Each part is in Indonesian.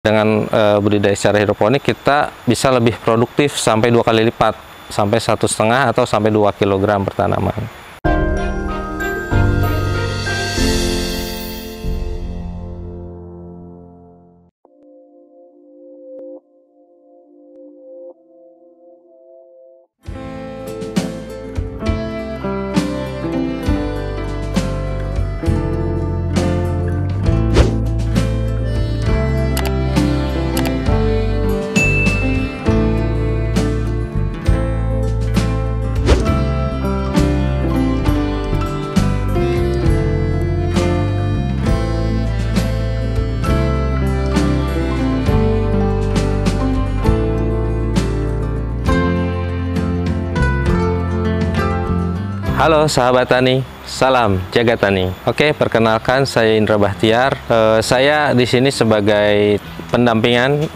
Dengan budidaya secara hidroponik kita bisa lebih produktif sampai 2 kali lipat, sampai 1,5 atau sampai 2 kg per tanaman. Halo sahabat tani, salam jaga tani. Oke, perkenalkan saya Indra Bahtiar. Saya di sini sebagai pendampingan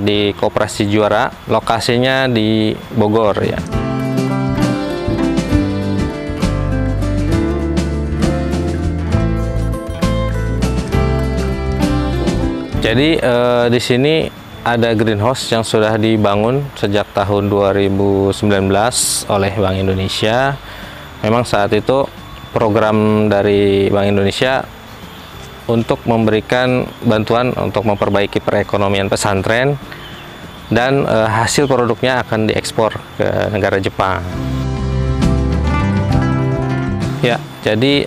di Koperasi Juara, lokasinya di Bogor ya. Jadi di sini ada greenhouse yang sudah dibangun sejak tahun 2019 oleh Bank Indonesia. Memang saat itu program dari Bank Indonesia untuk memberikan bantuan untuk memperbaiki perekonomian pesantren, dan hasil produknya akan diekspor ke negara Jepang. Ya, jadi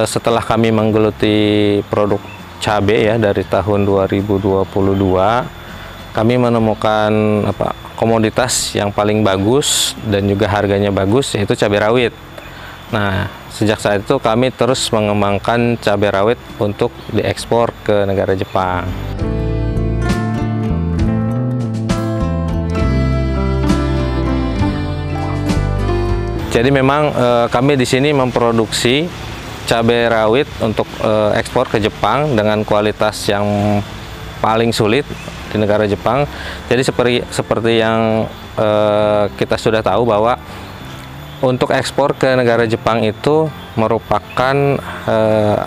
setelah kami menggeluti produk cabai ya dari tahun 2022, kami menemukan komoditas yang paling bagus dan juga harganya bagus, yaitu cabai rawit. Nah, sejak saat itu kami terus mengembangkan cabai rawit untuk diekspor ke negara Jepang. Jadi memang kami di sini memproduksi cabai rawit untuk ekspor ke Jepang dengan kualitas yang paling sulit di negara Jepang. Jadi seperti yang kita sudah tahu bahwa untuk ekspor ke negara Jepang itu merupakan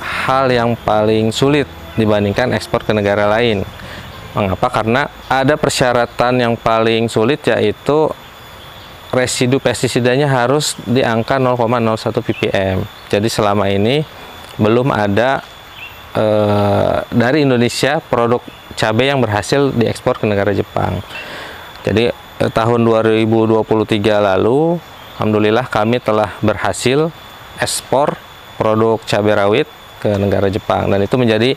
hal yang paling sulit dibandingkan ekspor ke negara lain. Mengapa? Karena ada persyaratan yang paling sulit, yaitu residu pestisidanya harus di angka 0,01 ppm. Jadi selama ini belum ada dari Indonesia produk cabai yang berhasil diekspor ke negara Jepang. Jadi tahun 2023 lalu, alhamdulillah kami telah berhasil ekspor produk cabai rawit ke negara Jepang, dan itu menjadi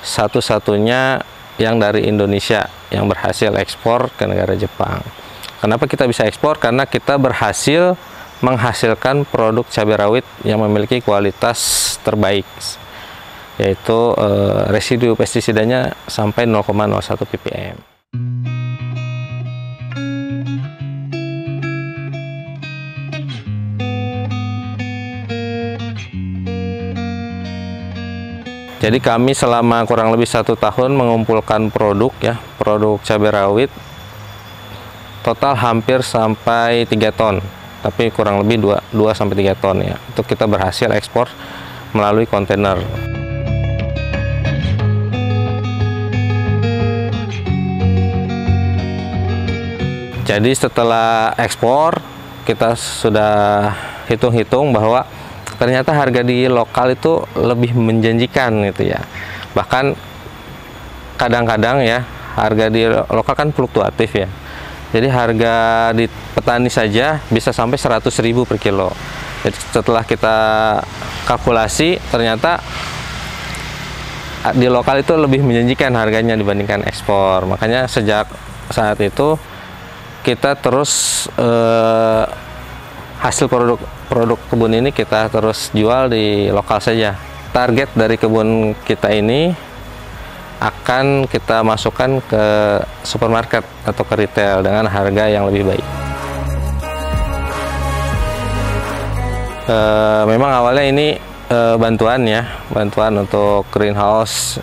satu-satunya yang dari Indonesia yang berhasil ekspor ke negara Jepang. Kenapa kita bisa ekspor? Karena kita berhasil menghasilkan produk cabai rawit yang memiliki kualitas terbaik, yaitu residu pestisidanya sampai 0,01 ppm. Jadi kami selama kurang lebih 1 tahun mengumpulkan produk cabai rawit total hampir sampai 3 ton, tapi kurang lebih 2-3 ton ya. Itu kita berhasil ekspor melalui kontainer. Jadi setelah ekspor, kita sudah hitung-hitung bahwa ternyata harga di lokal itu lebih menjanjikan gitu ya. Bahkan kadang-kadang ya harga di lokal kan fluktuatif ya. Jadi harga di petani saja bisa sampai 100.000 per kilo. Jadi setelah kita kalkulasi, ternyata di lokal itu lebih menjanjikan harganya dibandingkan ekspor. Makanya sejak saat itu kita terus hasil produk kebun ini kita terus jual di lokal saja. Target dari kebun kita ini akan kita masukkan ke supermarket atau ke retail dengan harga yang lebih baik. Memang awalnya ini bantuan untuk greenhouse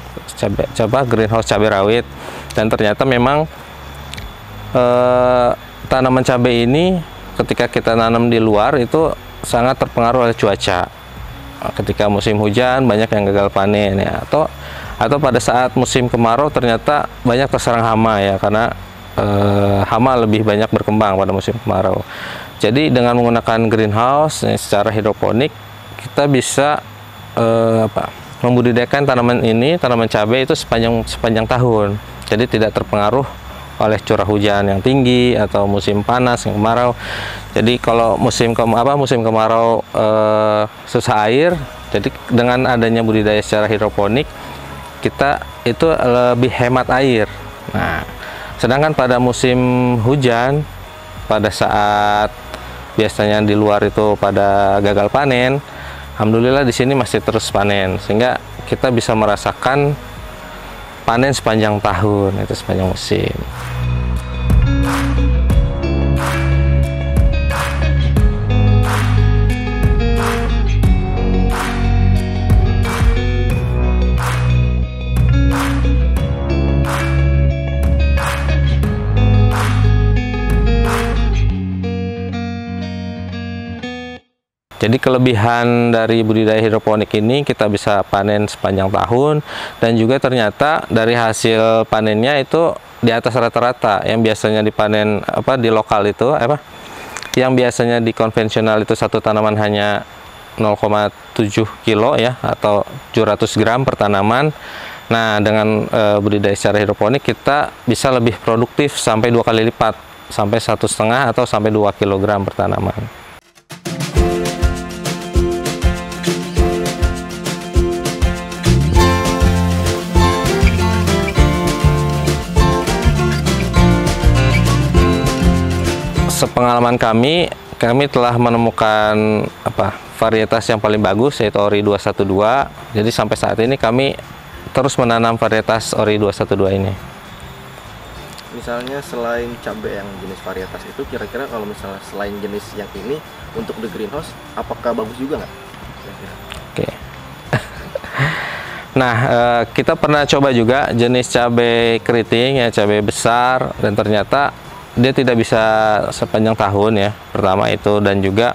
cabai rawit, dan ternyata memang tanaman cabai ini ketika kita nanam di luar itu sangat terpengaruh oleh cuaca. Ketika musim hujan banyak yang gagal panen ya, atau Atau pada saat musim kemarau ternyata banyak terserang hama ya, karena hama lebih banyak berkembang pada musim kemarau. Jadi dengan menggunakan greenhouse secara hidroponik, kita bisa membudidayakan tanaman cabai itu sepanjang tahun. Jadi tidak terpengaruh oleh curah hujan yang tinggi atau musim panas yang kemarau. Jadi kalau musim kemarau susah air, jadi dengan adanya budidaya secara hidroponik kita itu lebih hemat air. Nah, sedangkan pada musim hujan, pada saat biasanya di luar itu pada gagal panen, alhamdulillah di sini masih terus panen, sehingga kita bisa merasakan panen sepanjang tahun, itu sepanjang musim. Jadi kelebihan dari budidaya hidroponik ini, kita bisa panen sepanjang tahun, dan juga ternyata dari hasil panennya itu di atas rata-rata. Yang biasanya dipanen di lokal itu yang biasanya di konvensional itu satu tanaman hanya 0,7 kilo ya, atau 700 gram per tanaman. Nah, dengan budidaya secara hidroponik kita bisa lebih produktif sampai 2 kali lipat, sampai 1,5 atau sampai 2 kg per tanaman. Sepengalaman kami telah menemukan varietas yang paling bagus, yaitu Ori 212. Jadi sampai saat ini kami terus menanam varietas Ori 212 ini. Misalnya selain cabai yang jenis varietas itu, kira-kira kalau misalnya selain jenis yang ini untuk di greenhouse, apakah bagus juga nggak? Oke. Nah, kita pernah coba juga jenis cabai keriting ya, cabai besar, dan ternyata dia tidak bisa sepanjang tahun ya, pertama itu, dan juga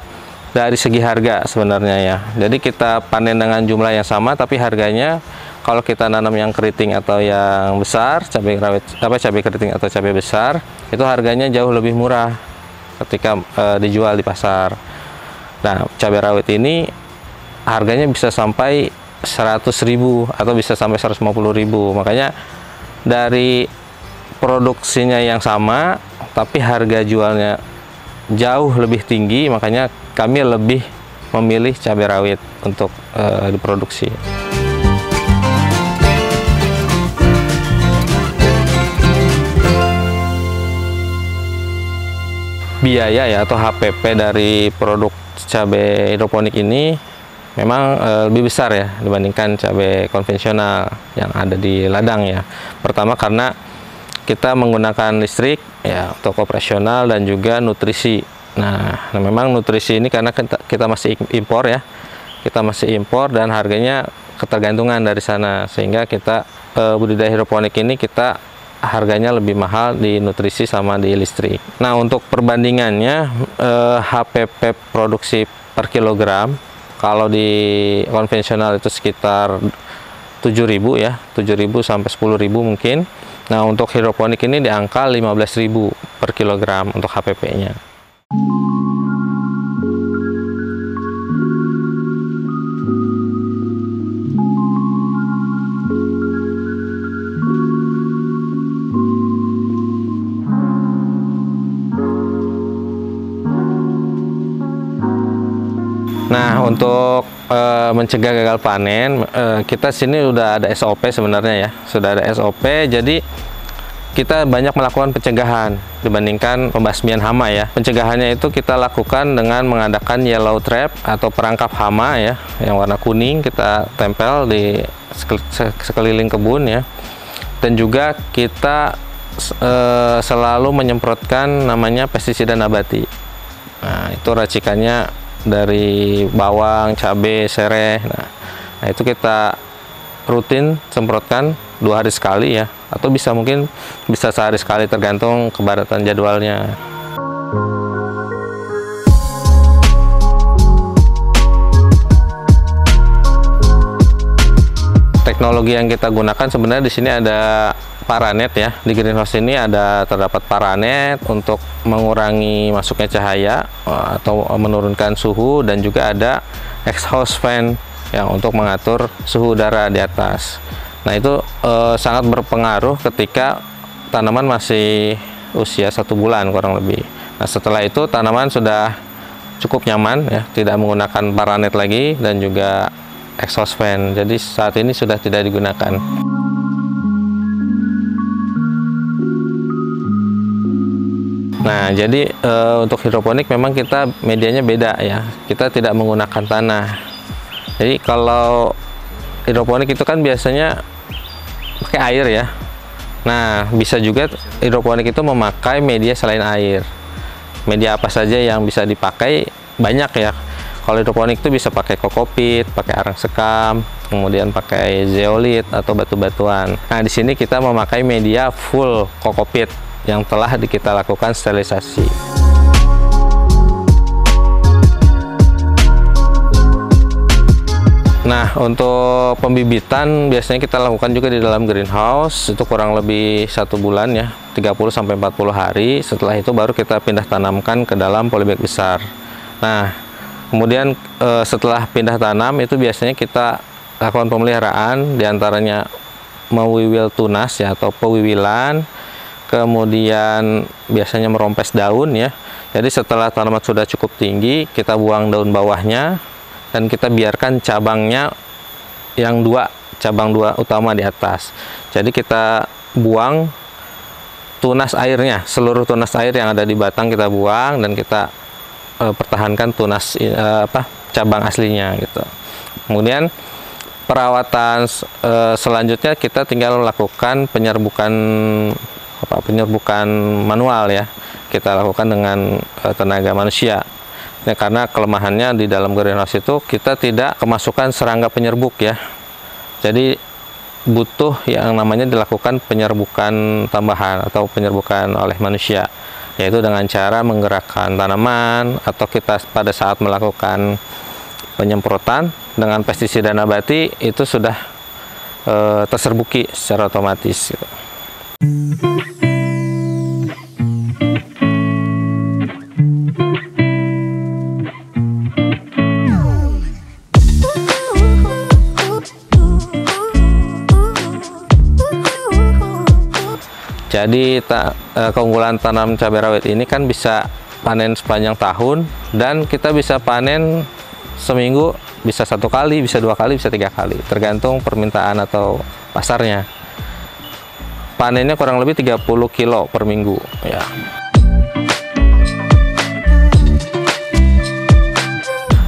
dari segi harga sebenarnya ya. Jadi kita panen dengan jumlah yang sama, tapi harganya kalau kita nanam yang keriting atau yang besar, cabai keriting atau cabai besar, itu harganya jauh lebih murah ketika dijual di pasar. Nah, cabai rawit ini harganya bisa sampai 100.000 atau bisa sampai 150.000. Makanya dari produksinya yang sama, tapi harga jualnya jauh lebih tinggi, makanya kami lebih memilih cabai rawit untuk diproduksi. Biaya ya atau HPP dari produk cabai hidroponik ini memang lebih besar ya dibandingkan cabai konvensional yang ada di ladang ya. Pertama karena kita menggunakan listrik ya untuk operasional dan juga nutrisi. Nah, memang nutrisi ini karena kita masih impor ya, kita masih impor dan harganya ketergantungan dari sana, sehingga kita budidaya hidroponik ini kita harganya lebih mahal di nutrisi sama di listrik. Nah, untuk perbandingannya HPP produksi per kilogram kalau di konvensional itu sekitar 7.000 ya, 7.000 sampai 10.000 mungkin. Nah, untuk hidroponik ini di angka 15.000 per kilogram untuk HPP-nya. Nah, untuk mencegah gagal panen, kita sini udah ada SOP sebenarnya ya, sudah ada SOP. Jadi kita banyak melakukan pencegahan dibandingkan pembasmian hama ya. Pencegahannya itu kita lakukan dengan mengadakan yellow trap atau perangkap hama ya, yang warna kuning kita tempel di sekeliling kebun ya. Dan juga kita selalu menyemprotkan namanya pestisida nabati. Nah, itu racikannya dari bawang, cabai, sereh. Nah, itu kita rutin semprotkan 2 hari sekali ya, atau mungkin bisa sehari sekali tergantung kepadatan jadwalnya. teknologi yang kita gunakan sebenarnya di sini ada paranet ya. Di greenhouse ini terdapat paranet untuk mengurangi masuknya cahaya atau menurunkan suhu, dan juga ada exhaust fan yang untuk mengatur suhu udara di atas. Nah, itu sangat berpengaruh ketika tanaman masih usia 1 bulan kurang lebih. Nah, setelah itu tanaman sudah cukup nyaman ya, tidak menggunakan paranet lagi dan juga exhaust fan. Jadi saat ini sudah tidak digunakan. Nah, jadi untuk hidroponik memang kita medianya beda ya. Kita tidak menggunakan tanah. Jadi kalau hidroponik itu kan biasanya pakai air ya. Nah, bisa juga hidroponik itu memakai media selain air. Media apa saja yang bisa dipakai banyak ya. Kalau hidroponik itu bisa pakai kokopit, pakai arang sekam, kemudian pakai zeolit atau batu-batuan. Nah, di sini kita memakai media full kokopit yang telah kita lakukan sterilisasi. Nah, untuk pembibitan biasanya kita lakukan juga di dalam greenhouse, itu kurang lebih 1 bulan ya, 30-40 hari. Setelah itu baru kita pindah tanamkan ke dalam polybag besar. Nah, kemudian setelah pindah tanam itu biasanya kita lakukan pemeliharaan, diantaranya mewiwil tunas ya atau pewiwilan, kemudian biasanya merompes daun ya. Jadi setelah tanaman sudah cukup tinggi, kita buang daun bawahnya dan kita biarkan cabang dua utama di atas. Jadi kita buang tunas airnya, seluruh tunas air yang ada di batang kita buang, dan kita pertahankan tunas cabang aslinya gitu. Kemudian perawatan selanjutnya kita tinggal melakukan penyerbukan manual ya. Kita lakukan dengan tenaga manusia. Ya, karena kelemahannya di dalam greenhouse itu kita tidak kemasukan serangga penyerbuk ya. Jadi butuh yang namanya dilakukan penyerbukan tambahan atau penyerbukan oleh manusia, yaitu dengan cara menggerakkan tanaman, atau kita pada saat melakukan penyemprotan dengan pestisida nabati itu sudah terserbuki secara otomatis gitu. Jadi keunggulan tanam cabai rawit ini kan bisa panen sepanjang tahun, dan kita bisa panen seminggu, bisa 1 kali, bisa 2 kali, bisa 3 kali, tergantung permintaan atau pasarnya. Panennya kurang lebih 30 kilo per minggu ya.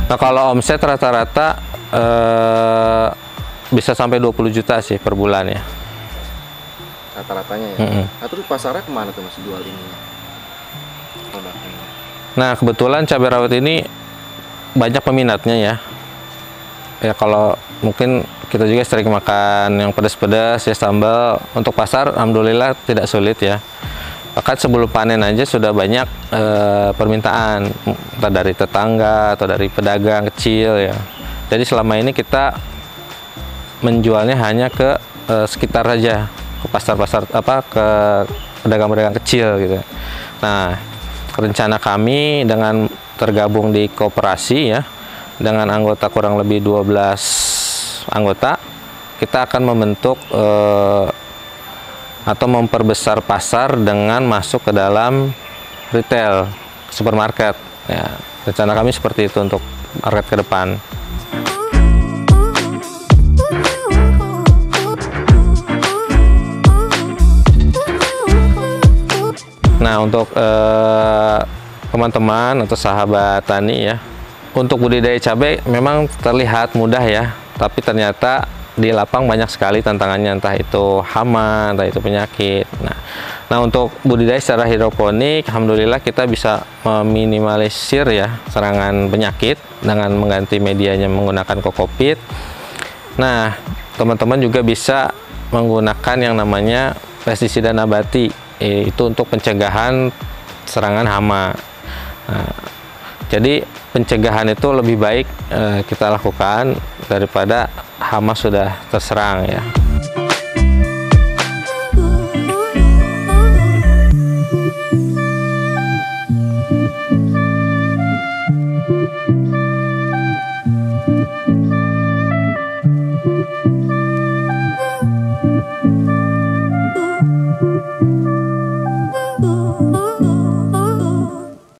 Nah, kalau omset rata-rata bisa sampai 20 juta sih per bulan ya. Rata-ratanya ya. Nah, terus pasarnya kemana tuh Mas jual ini produknya? Nah, kebetulan cabai rawit ini banyak peminatnya ya. Ya, kalau mungkin kita juga sering makan yang pedas-pedas ya, sambal. Untuk pasar alhamdulillah tidak sulit ya. Bahkan sebelum panen aja sudah banyak permintaan, entah dari tetangga atau dari pedagang kecil ya. Jadi selama ini kita menjualnya hanya ke sekitar aja, ke pasar-pasar ke pedagang-pedagang kecil gitu. Nah, rencana kami dengan tergabung di koperasi ya, dengan anggota kurang lebih 12 anggota, kita akan membentuk atau memperbesar pasar dengan masuk ke dalam retail, supermarket ya. Rencana kami seperti itu untuk market ke depan. Nah, untuk teman-teman atau sahabat tani ya, untuk budidaya cabai memang terlihat mudah ya, tapi ternyata di lapang banyak sekali tantangannya, entah itu hama, entah itu penyakit. Nah, untuk budidaya secara hidroponik, alhamdulillah kita bisa meminimalisir ya serangan penyakit dengan mengganti medianya menggunakan kokopit. Nah, teman-teman juga bisa menggunakan yang namanya pestisida nabati, itu untuk pencegahan serangan hama. Nah, jadi pencegahan itu lebih baik kita lakukan daripada hama sudah terserang ya.